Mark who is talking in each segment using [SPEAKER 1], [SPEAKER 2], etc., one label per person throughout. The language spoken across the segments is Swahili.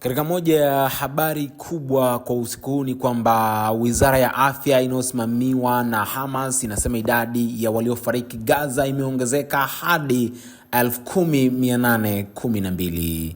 [SPEAKER 1] Katika moja ya habari kubwa kwa usiku huu ni kwamba Wizara ya Afya inayosimamiwa na Hamas inasema idadi ya waliofariki Gaza imeongezeka hadi 10,812.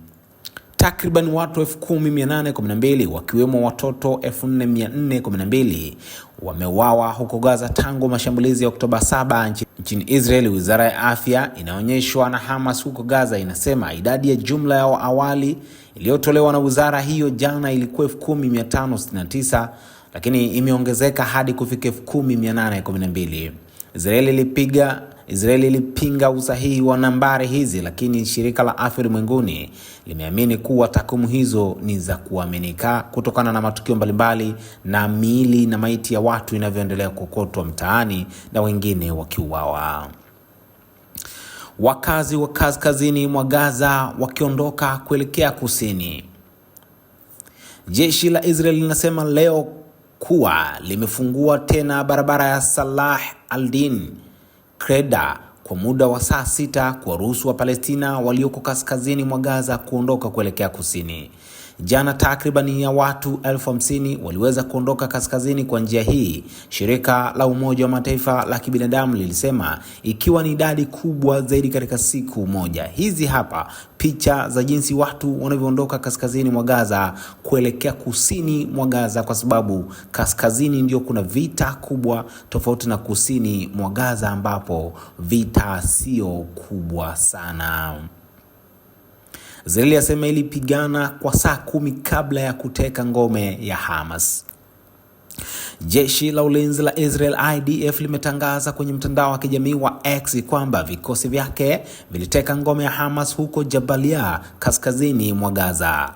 [SPEAKER 1] Takriban watu 10,812 wakiwemo watoto 4,412 wameuawa huko Gaza tangu mashambulizi ya Oktoba 7 nchini Israel. Wizara ya Afya inaonyeshwa na Hamas huko Gaza inasema idadi ya jumla ya awali iliyotolewa na wizara hiyo jana ilikuwa 10,569, lakini imeongezeka hadi kufika 10,812. Israeli ilipinga usahihi wa nambari hizi, lakini shirika la afya ulimwenguni limeamini kuwa takwimu hizo ni za kuaminika kutokana na matukio mbalimbali na miili na maiti ya watu inavyoendelea kukotwa mtaani na wengine wakiuawa. Wakazi wa kaskazini mwa Gaza wakiondoka kuelekea kusini. Jeshi la Israel linasema leo kuwa limefungua tena barabara ya Salah al-Din Kreda kwa muda wa saa 6 kuwaruhusu wa Palestina walioko kaskazini mwa Gaza kuondoka kuelekea kusini. Jana takriban ya watu 50,000 waliweza kuondoka kaskazini kwa njia hii, shirika la Umoja wa Mataifa la kibinadamu lilisema, ikiwa ni idadi kubwa zaidi katika siku moja. Hizi hapa picha za jinsi watu wanavyoondoka kaskazini mwa Gaza kuelekea kusini mwa Gaza, kwa sababu kaskazini ndio kuna vita kubwa, tofauti na kusini mwa Gaza ambapo vita sio kubwa sana. Israeli yasema ilipigana kwa saa 10 kabla ya kuteka ngome ya Hamas. Jeshi la ulinzi la Israel IDF limetangaza kwenye mtandao wa kijamii wa X kwamba vikosi vyake viliteka ngome ya Hamas huko Jabalia kaskazini mwa Gaza.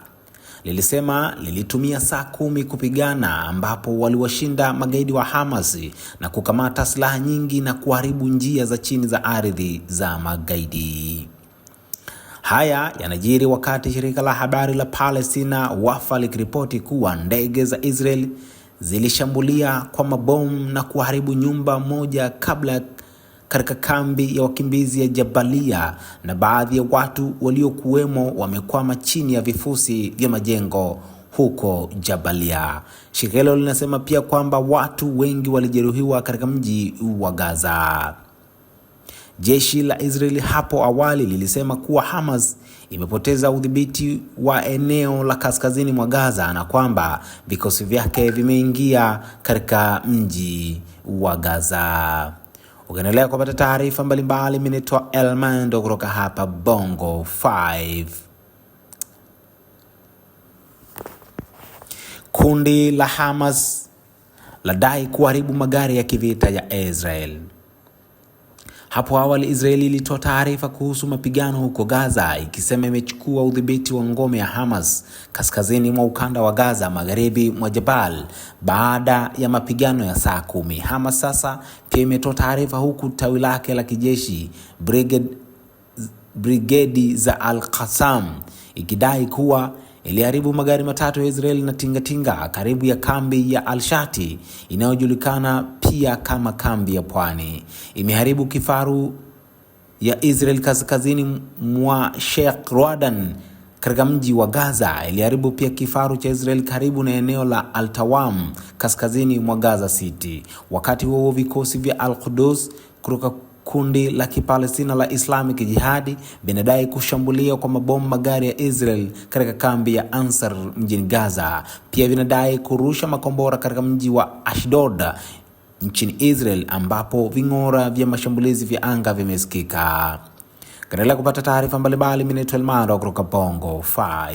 [SPEAKER 1] Lilisema lilitumia saa 10 kupigana, ambapo waliwashinda magaidi wa Hamas na kukamata silaha nyingi na kuharibu njia za chini za ardhi za magaidi. Haya yanajiri wakati shirika la habari la Palestina Wafa likiripoti kuwa ndege za Israel zilishambulia kwa mabomu na kuharibu nyumba moja kabla katika kambi ya wakimbizi ya Jabalia, na baadhi ya watu waliokuwemo wamekwama chini ya vifusi vya majengo huko Jabalia. Shirika hilo linasema pia kwamba watu wengi walijeruhiwa katika mji wa Gaza. Jeshi la Israeli hapo awali lilisema kuwa Hamas imepoteza udhibiti wa eneo la kaskazini mwa Gaza na kwamba vikosi vyake vimeingia katika mji wa Gaza. Ukiendelea kupata taarifa mbalimbali, mimi naitwa Elmando kutoka hapa Bongo 5. Kundi la Hamas ladai kuharibu magari ya kivita ya Israel. Hapo awali Israeli ilitoa taarifa kuhusu mapigano huko Gaza, ikisema imechukua udhibiti wa ngome ya Hamas kaskazini mwa ukanda wa Gaza magharibi mwa Jabal baada ya mapigano ya saa 10. Hamas sasa pia imetoa taarifa huku tawi lake la kijeshi brigedi za Al-Qassam ikidai kuwa iliharibu magari matatu ya Israeli na tingatinga karibu ya kambi ya Al-Shati inayojulikana pia kama kambi ya pwani. Imeharibu kifaru ya Israel kaskazini mwa Sheikh Radan katika mji wa Gaza. Iliharibu pia kifaru cha Israel karibu na eneo la Al-Tawam kaskazini mwa Gaza City. Wakati huo vikosi vya Al-Quds kutoka kundi la Kipalestina la Islamic Jihadi vinadai kushambulia kwa mabomu magari ya Israel katika kambi ya Ansar mjini Gaza. Pia vinadai kurusha makombora katika mji wa Ashdod nchini Israel, ambapo ving'ora vya mashambulizi vya anga vimesikika. Endelea kupata taarifa mbalimbali, mimi ni Elmando kutoka Bongo 5.